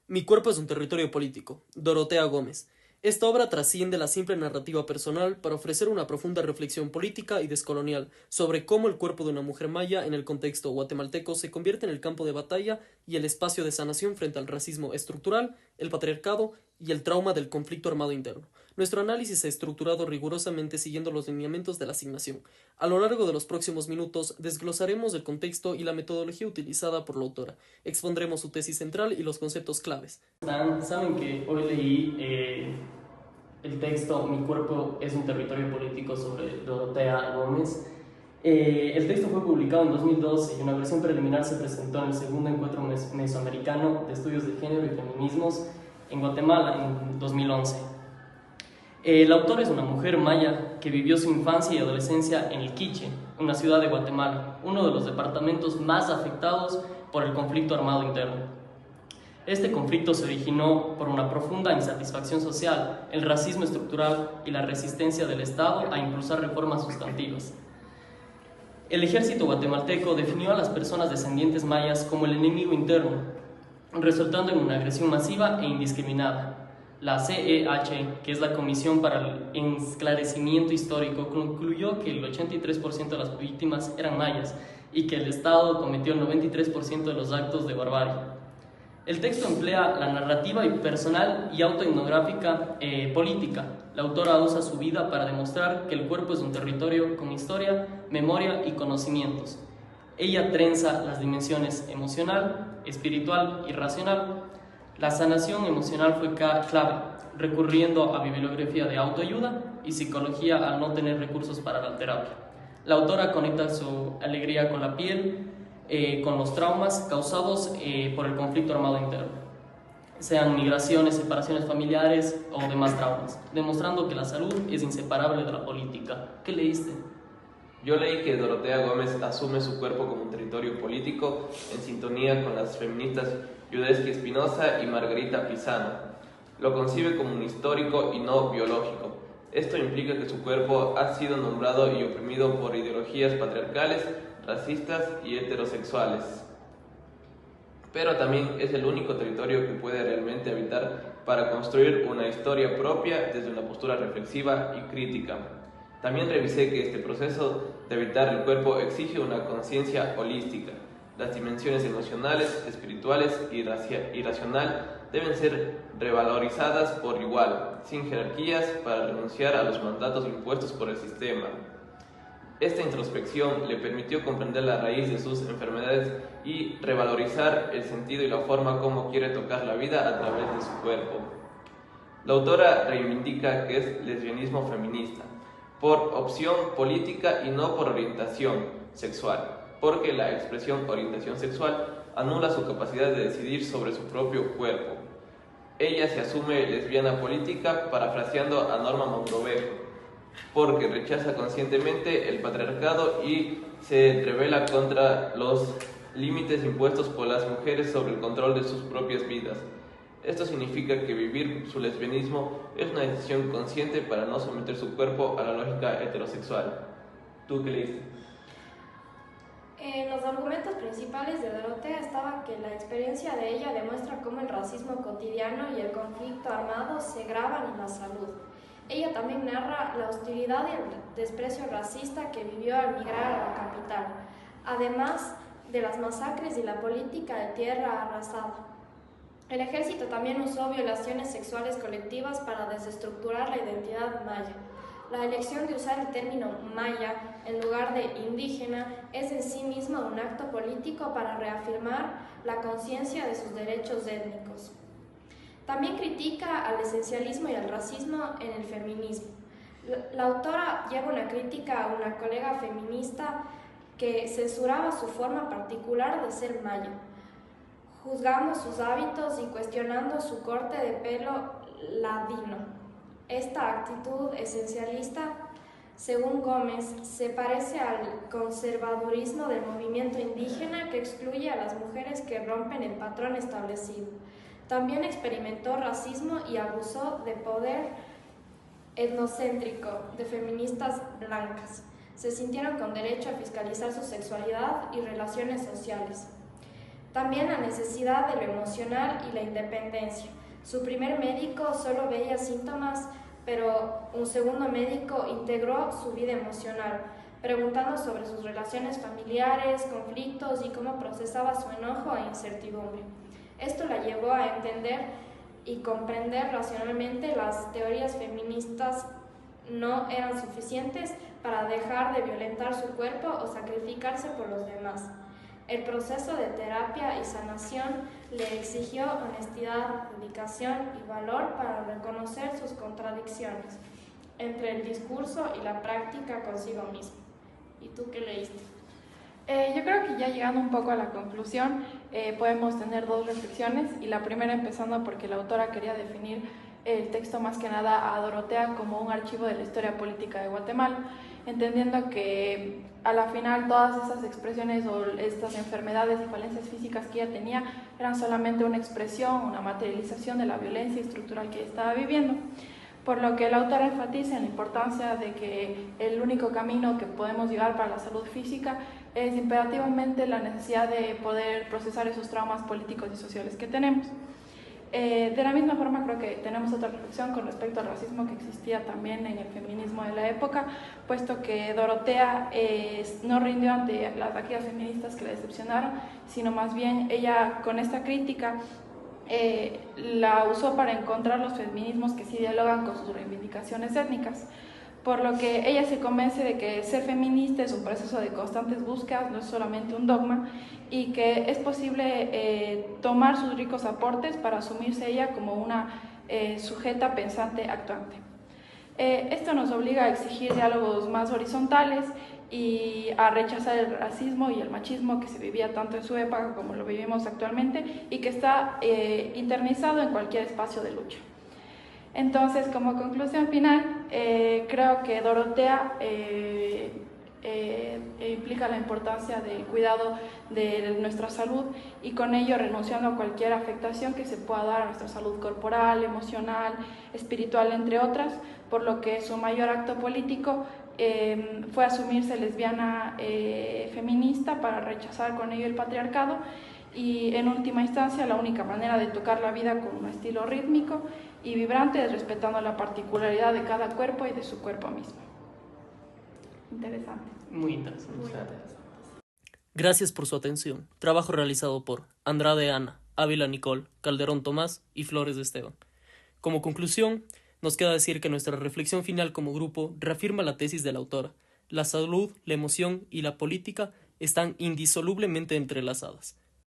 Mi cuerpo es un territorio político. Dorotea Gómez. Esta obra trasciende la simple narrativa personal para ofrecer una profunda reflexión política y descolonial sobre cómo el cuerpo de una mujer maya en el contexto guatemalteco se convierte en el campo de batalla y el espacio de sanación frente al racismo estructural, el patriarcado y el trauma del conflicto armado interno. Nuestro análisis se ha estructurado rigurosamente siguiendo los lineamientos de la asignación. A lo largo de los próximos minutos desglosaremos el contexto y la metodología utilizada por la autora. Expondremos su tesis central y los conceptos claves. Saben que hoy leí el texto Mi cuerpo es un territorio político sobre Dorotea Gómez. El texto fue publicado en 2012 y una versión preliminar se presentó en el segundo encuentro mesoamericano de estudios de género y feminismos en Guatemala en 2011. La autora es una mujer maya que vivió su infancia y adolescencia en El Quiche, una ciudad de Guatemala, uno de los departamentos más afectados por el conflicto armado interno. Este conflicto se originó por una profunda insatisfacción social, el racismo estructural y la resistencia del Estado a impulsar reformas sustantivas. El ejército guatemalteco definió a las personas descendientes mayas como el enemigo interno, resultando en una agresión masiva e indiscriminada. La CEH, que es la Comisión para el Esclarecimiento Histórico, concluyó que el 83% de las víctimas eran mayas y que el Estado cometió el 93% de los actos de barbarie. El texto emplea la narrativa personal y autoetnográfica política. La autora usa su vida para demostrar que el cuerpo es un territorio con historia, memoria y conocimientos. Ella trenza las dimensiones emocional, espiritual y racional. La sanación emocional fue clave, recurriendo a bibliografía de autoayuda y psicología al no tener recursos para la terapia. La autora conecta su alegría con la piel, con los traumas causados por el conflicto armado interno, sean migraciones, separaciones familiares o demás traumas, demostrando que la salud es inseparable de la política. ¿Qué leíste? Yo leí que Dorotea Gómez asume su cuerpo como un territorio político en sintonía con las feministas Yudesky Espinosa y Margarita Pisano. Lo concibe como un histórico y no biológico. Esto implica que su cuerpo ha sido nombrado y oprimido por ideologías patriarcales, racistas y heterosexuales. Pero también es el único territorio que puede realmente habitar para construir una historia propia desde una postura reflexiva y crítica. También revisé que este proceso de habitar el cuerpo exige una conciencia holística. Las dimensiones emocionales, espirituales y racional deben ser revalorizadas por igual, sin jerarquías, para renunciar a los mandatos impuestos por el sistema. Esta introspección le permitió comprender la raíz de sus enfermedades y revalorizar el sentido y la forma como quiere tocar la vida a través de su cuerpo. La autora reivindica que es lesbianismo feminista, por opción política y no por orientación sexual, porque la expresión orientación sexual anula su capacidad de decidir sobre su propio cuerpo. Ella se asume lesbiana política, parafraseando a Norma Montrovero, porque rechaza conscientemente el patriarcado y se rebela contra los límites impuestos por las mujeres sobre el control de sus propias vidas. Esto significa que vivir su lesbianismo es una decisión consciente para no someter su cuerpo a la lógica heterosexual. ¿Tú qué leíste? En los argumentos principales de Dorotea estaba que la experiencia de ella demuestra cómo el racismo cotidiano y el conflicto armado se graban en la salud. Ella también narra la hostilidad y el desprecio racista que vivió al migrar a la capital, además de las masacres y la política de tierra arrasada. El ejército también usó violaciones sexuales colectivas para desestructurar la identidad maya. La elección de usar el término maya en lugar de indígena es en sí misma un acto político para reafirmar la conciencia de sus derechos étnicos. También critica al esencialismo y al racismo en el feminismo. La autora lleva una crítica a una colega feminista que censuraba su forma particular de ser maya, juzgando sus hábitos y cuestionando su corte de pelo ladino. Esta actitud esencialista, según Gómez, se parece al conservadurismo del movimiento indígena que excluye a las mujeres que rompen el patrón establecido. También experimentó racismo y abusó de poder etnocéntrico de feministas blancas. Se sintieron con derecho a fiscalizar su sexualidad y relaciones sociales. También la necesidad de lo emocional y la independencia. Su primer médico solo veía síntomas, pero un segundo médico integró su vida emocional, preguntando sobre sus relaciones familiares, conflictos y cómo procesaba su enojo e incertidumbre. Esto la llevó a entender y comprender racionalmente las teorías feministas no eran suficientes para dejar de violentar su cuerpo o sacrificarse por los demás. El proceso de terapia y sanación le exigió honestidad, dedicación y valor para reconocer sus contradicciones entre el discurso y la práctica consigo mismo. ¿Y tú qué leíste? Yo creo que ya llegando un poco a la conclusión, podemos tener dos reflexiones, y la primera empezando porque la autora quería definir el texto más que nada a Dorotea como un archivo de la historia política de Guatemala, entendiendo que a la final todas esas expresiones o estas enfermedades y falencias físicas que ella tenía eran solamente una expresión, una materialización de la violencia estructural que ella estaba viviendo. Por lo que el autor enfatiza en la importancia de que el único camino que podemos llegar para la salud física es imperativamente la necesidad de poder procesar esos traumas políticos y sociales que tenemos. De la misma forma, creo que tenemos otra reflexión con respecto al racismo que existía también en el feminismo de la época, puesto que Dorotea no rindió ante aquellas feministas que la decepcionaron, sino más bien ella con esta crítica la usó para encontrar los feminismos que sí dialogan con sus reivindicaciones étnicas, por lo que ella se convence de que ser feminista es un proceso de constantes búsquedas, no es solamente un dogma, y que es posible tomar sus ricos aportes para asumirse ella como una sujeta pensante actuante. Esto nos obliga a exigir diálogos más horizontales y a rechazar el racismo y el machismo que se vivía tanto en su época como lo vivimos actualmente y que está internalizado en cualquier espacio de lucha. Entonces, como conclusión final, creo que Dorotea implica la importancia del cuidado de nuestra salud y con ello renunciando a cualquier afectación que se pueda dar a nuestra salud corporal, emocional, espiritual, entre otras, por lo que su mayor acto político fue asumirse lesbiana feminista para rechazar con ello el patriarcado y en última instancia la única manera de tocar la vida con un estilo rítmico y vibrante es respetando la particularidad de cada cuerpo y de su cuerpo mismo. Interesante. Muy interesante. Gracias por su atención. Trabajo realizado por Andrade Ana, Ávila Nicole, Calderón Tomás y Flores de Esteban. Como conclusión, nos queda decir que nuestra reflexión final como grupo reafirma la tesis de la autora. La salud, la emoción y la política están indisolublemente entrelazadas.